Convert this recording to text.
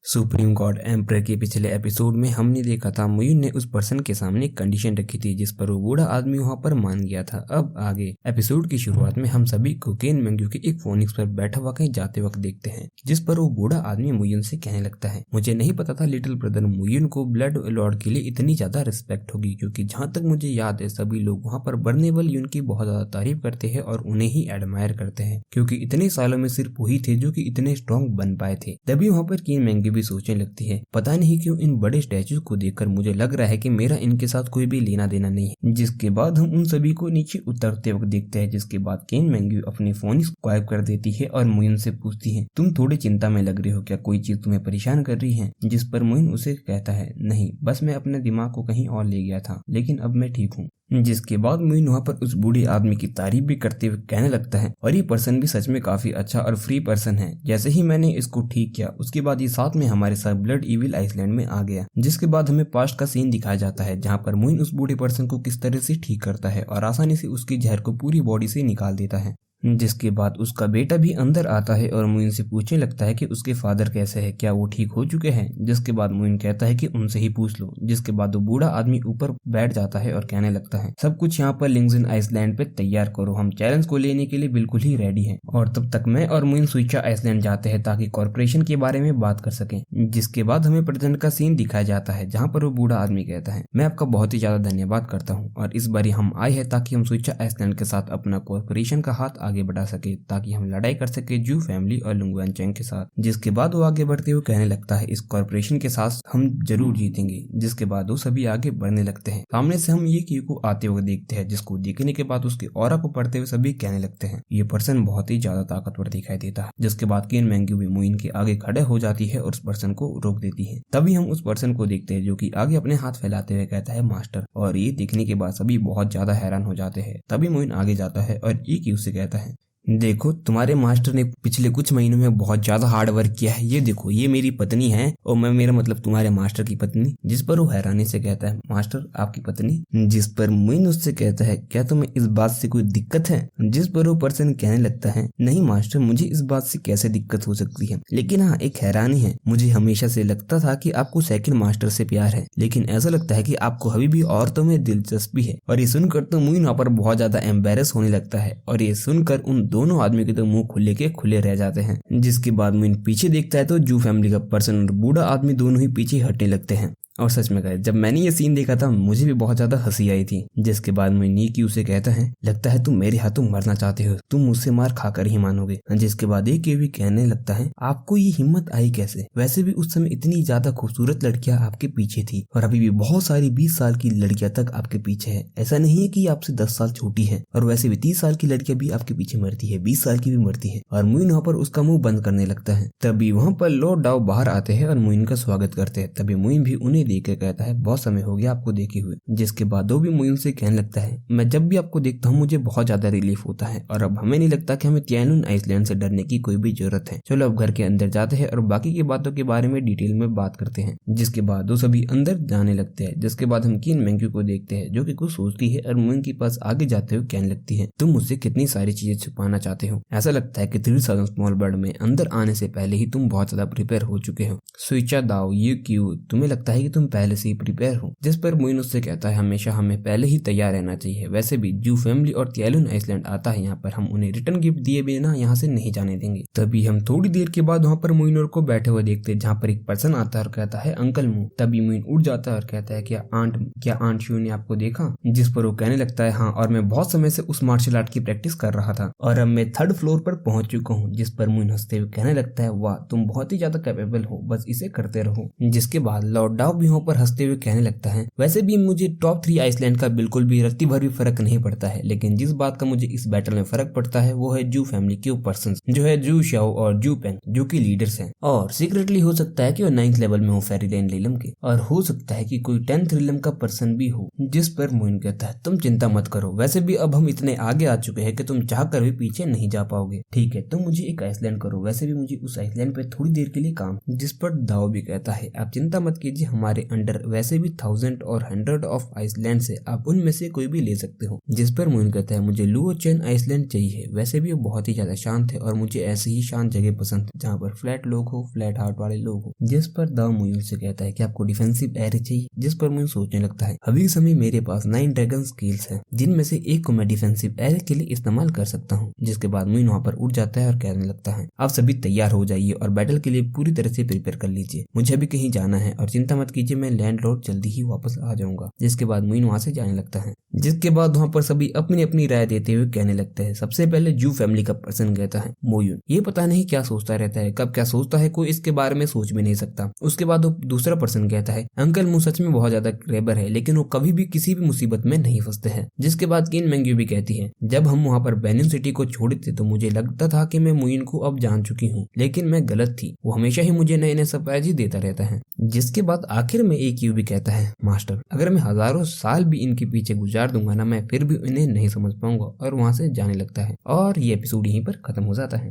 Supreme court emperor के पिछले episode में हमने देखा था मुयुन ने उस पर्सन के सामने एक कंडीशन रखी थी जिस पर वो बूढ़ा आदमी वहां पर मान गया था। अब आगे एपिसोड की शुरुआत में हम सभी को केन मेंग्यू के एक फोनिक्स पर बैठा हुआ कहीं जाते वक्त देखते हैं, जिस पर वो बूढ़ा आदमी मुयुन से कहने लगता है, मुझे नहीं पता था लिटिल ब्रदर मुयुन को ब्लड लॉर्ड के लिए इतनी ज्यादा रिस्पेक्ट होगी, क्योंकि जहाँ तक मुझे याद है सभी लोग वहाँ पर बर्नेवल यून की बहुत ज्यादा तारीफ करते हैं और उन्हें ही एडमायर करते हैं, क्योंकि इतने सालों में सिर्फ वही थे जो कि इतने स्ट्रॉन्ग बन पाए थे। तभी वहाँ पर केन मेंग्यू भी सोचने लगती है, पता नहीं क्यों इन बड़े स्टैचूज को देखकर मुझे लग रहा है कि मेरा इनके साथ कोई भी लेना देना नहीं है। जिसके बाद हम उन सभी को नीचे उतरते वक्त देखते हैं, जिसके बाद केन मेंग्यू अपनी फोन गायब कर देती है और मुइन से पूछती है, तुम थोड़ी चिंता में लग रही हो, क्या कोई चीज तुम्हें परेशान कर रही है? जिस पर मुइन उसे कहता है, नहीं, बस मैं अपने दिमाग को कहीं और ले गया था, लेकिन अब मैं ठीक हूँ। जिसके बाद मुइन वहाँ पर उस बूढ़े आदमी की तारीफ भी करते हुए कहने लगता है, और ये पर्सन भी सच में काफी अच्छा और फ्री पर्सन है। जैसे ही मैंने इसको ठीक किया उसके बाद ये साथ में हमारे साथ ब्लड इविल आइसलैंड में आ गया। जिसके बाद हमें पास्ट का सीन दिखाया जाता है जहाँ पर मुइन उस बूढ़े पर्सन को किस तरह से ठीक करता है और आसानी से उसकी जहर को पूरी बॉडी से निकाल देता है। जिसके बाद उसका बेटा भी अंदर आता है और मुइन से पूछने लगता है कि उसके फादर कैसे है, क्या वो ठीक हो चुके हैं? जिसके बाद मुइन कहता है कि उनसे ही पूछ लो। जिसके बाद वो बूढ़ा आदमी ऊपर बैठ जाता है और कहने लगता है, सब कुछ यहाँ पर लिंग्जन आइसलैंड पे तैयार करो, हम चैलेंज को लेने के लिए बिल्कुल ही रेडी हैं। और तब तक मैं और मुइन सुइचा आइसलैंड जाते हैं ताकि कॉर्पोरेशन के बारे में बात कर सकें। जिसके बाद हमें प्रेजेंट का सीन दिखाया जाता है जहाँ पर वो बूढ़ा आदमी कहता है, मैं आपका बहुत ही ज्यादा धन्यवाद करता हूँ और इस बार हम आए हैं ताकि हम सुइचा आइसलैंड के साथ अपना कॉर्पोरेशन का हाथ आगे बढ़ा सके, ताकि हम लड़ाई कर सके जू फैमिली और लुंगवान चैंग के साथ। जिसके बाद वो आगे बढ़ते हुए कहने लगता है, इस कॉर्पोरेशन के साथ हम जरूर जीतेंगे। जिसके बाद वो सभी आगे बढ़ने लगते हैं। सामने से हम ये क्यू को आते हुए देखते हैं, जिसको देखने के बाद उसके ऑरा को पढ़ते हुए सभी कहने लगते हैं, ये पर्सन बहुत ही ज्यादा ताकतवर दिखाई देता है। जिसके बाद केन मेंग्यू भी मुइन के आगे खड़े हो जाती है और उस पर्सन को रोक देती है। तभी हम उस पर्सन को देखते हैं जो कि आगे अपने हाथ फैलाते हुए कहता है, मास्टर। और ये देखने के बाद सभी बहुत ज्यादा हैरान हो जाते हैं। तभी मुइन आगे जाता है और ये क्यू से कहता है, देखो, तुम्हारे मास्टर ने पिछले कुछ महीनों में बहुत ज्यादा हार्ड वर्क किया है। ये देखो, ये मेरी पत्नी है और मैं मेरा मतलब तुम्हारे मास्टर की पत्नी। जिस पर वो हैरानी से कहता है, मास्टर आपकी पत्नी? जिस पर मुइन उससे कहता है, क्या तुम्हें इस बात से कोई दिक्कत है? जिस पर वो पर्सन कहने लगता है, नहीं मास्टर, मुझे इस बात से कैसे दिक्कत हो सकती है, लेकिन हाँ एक हैरानी है, मुझे हमेशा से लगता था कि आपको सेकंड मास्टर से प्यार है, लेकिन ऐसा लगता है कि आपको अभी भी औरतों में दिलचस्पी है। और ये सुनकर तो मुइन वहाँ पर बहुत ज्यादा एम्बेरस होने लगता है और ये सुनकर उन दोनों आदमी के तो मुंह खुले के खुले रह जाते हैं। जिसके बाद मुइन पीछे देखता है तो जू फैमिली का पर्सन और बूढ़ा आदमी दोनों ही पीछे हटने लगते हैं। और सच में कहे, जब मैंने ये सीन देखा था मुझे भी बहुत ज्यादा हंसी आई थी। जिसके बाद मुइन नीकी उसे कहता है, लगता है तुम मेरे हाथों मरना चाहते हो, तुम मुझसे मार खाकर ही मानोगे। जिसके बाद एक भी कहने लगता है, आपको ये हिम्मत आई कैसे? वैसे भी उस समय इतनी ज्यादा खूबसूरत लड़कियां आपके पीछे थी और अभी भी बहुत सारी 20 साल की लड़कियां तक आपके पीछे है। ऐसा नहीं है कि आपसे 10 साल छोटी है, और वैसे भी 30 साल की लड़कियां भी आपके पीछे मरती है, 20 साल की भी मरती है। और मुइन वहाँ पर उसका मुंह बंद करने लगता है। तभी वहाँ पर लॉर्ड डाओ बाहर आते हैं और मुइन का स्वागत करते हैं। तभी मुइन भी उन्हें देख के कहता है, बहुत समय हो गया आपको देखे हुए। जिसके बाद वो भी मुइन से कहने लगता है, मैं जब भी आपको देखता हूँ मुझे बहुत ज्यादा रिलीफ होता है और अब हमें नहीं लगता कि हमें तियानुन आइसलैंड से डरने की कोई भी जरूरत है। चलो अब घर के अंदर जाते हैं और बाकी की बातों के बारे में डिटेल में बात करते हैं। जिसके बाद वो सभी अंदर जाने लगते हैं। जिसके बाद हम केन मेंग्यू को देखते हैं जो कि कुछ सोचती है और मुइन के पास आगे जाते हुए कहने लगती है, तुम मुझसे कितनी सारी चीजें छुपाना चाहते हो। ऐसा लगता है कि 3000 स्मॉल बर्ड में अंदर आने से पहले ही तुम बहुत ज्यादा प्रिपेयर हो चुके हो। सुइचा दाओ, ये क्यों तुम्हें लगता है कि तुम पहले से ही प्रिपेयर हो? जिस पर मुइन उससे कहता है, हमेशा हमें पहले ही तैयार रहना चाहिए। वैसे भी जू फैमिली और तियानुन आइसलैंड आता है यहाँ पर, हम उन्हें रिटर्न गिफ्ट दिए बिना यहाँ से नहीं जाने देंगे। तभी हम थोड़ी देर के बाद वहाँ पर मुइन को बैठे हुए देखते हैं जहाँ पर एक पर्सन आता है और कहता है, अंकल मू। तभी मुइन उठ जाता है और कहता है, क्या आंट शू ने आपको देखा? जिस पर वो कहने लगता है, हाँ, और मैं बहुत समय से उस मार्शल आर्ट की प्रैक्टिस कर रहा था और अब मैं 3rd फ्लोर पर पहुंच चुका हूँ। जिस पर मुइन हंसते हुए कहने लगता है, वाह, तुम बहुत ही ज्यादा कैपेबल हो, बस इसे करते रहो। जिसके बाद लॉर्ड डाओ भी वहाँ पर हंसते हुए कहने लगता है, वैसे भी मुझे टॉप 3 आइसलैंड का बिल्कुल भी रत्ती भर भी फर्क नहीं पड़ता है, लेकिन जिस बात का मुझे इस बैटल में फर्क पड़ता है वो है जू फैमिली के पर्सन जो है जू शाओ और जू पेंग, जो कि लीडर्स हैं। और सीक्रेटली हो सकता है कि वो 9th लेवल में हो फेरीडेन लीलम के, और हो सकता है कि कोई 10th लीलम का पर्सन भी हो। जिस पर मुइन कहता है, तुम चिंता मत करो, वैसे भी अब हम इतने आगे आ चुके हैं कि तुम चाह कर भी पीछे नहीं जा पाओगे। ठीक है, तुम मुझे एक आइसलैंड करो, वैसे भी मुझे उस आइसलैंड पे थोड़ी देर के लिए काम। जिस पर दाओ भी कहता है, आप चिंता मत कीजिए, हमारे हमारे अंडर वैसे भी 1000 और 100 ऑफ आइसलैंड है, आप उनमें से कोई भी ले सकते हो। जिस पर मुइन कहता है मुझे लुओचेन आइसलैंड चाहिए, वैसे भी वो बहुत ही ज्यादा शांत है और मुझे ऐसी ही शांत जगह पसंद है जहाँ पर फ्लैट लोग हो, फ्लैट हार्ट वाले लोग हो। जिस पर दाव मुइन से कहता है कि आपको डिफेंसिव एरिया चाहिए, जिस पर मुइन सोचने लगता है अभी समय मेरे पास 9 ड्रैगन स्किल्स है, जिनमें से एक को मैं डिफेंसिव एरिया के लिए इस्तेमाल कर सकता हूँ। जिसके बाद मुइन वहाँ पर उठ जाता है और कहने लगता है आप सभी तैयार हो जाइए और बैटल के लिए पूरी तरह से प्रिपेयर कर लीजिए, मुझे अभी कहीं जाना है और चिंता मत कीजिए, मैं लैंडलॉर्ड जल्दी ही वापस आ जाऊंगा। जिसके बाद मुइन वहाँ से जाने लगता है। जिसके बाद वहाँ पर सभी अपनी अपनी राय देते हुए कहने लगते हैं। सबसे पहले जू फैमिली का पर्सन कहता है मोयुन, ये पता नहीं क्या सोचता रहता है, कब क्या सोचता है कोई इसके बारे में सोच भी नहीं सकता। उसके बाद वो दूसरा पर्सन कहता है अंकल मू सच में बहुत ज्यादा क्लेवर है, लेकिन वो कभी भी किसी भी मुसीबत में नहीं फंसते हैं। जिसके बाद किन मेंग्यू भी कहती है जब हम वहाँ पर बेनिन सिटी को छोड़े थे तो मुझे लगता था कि मैं मुइन को अब जान चुकी हूँ, लेकिन मैं गलत थी, वो हमेशा ही मुझे नए नए सरप्राइज ही देता रहता है। जिसके बाद आखिर में एक यू भी कहता है मास्टर अगर मैं हजारों साल भी इनके पीछे गुजार दूंगा ना, मैं फिर भी इन्हें नहीं समझ पाऊंगा, और वहां से जाने लगता है। और ये एपिसोड यहीं पर खत्म हो जाता है।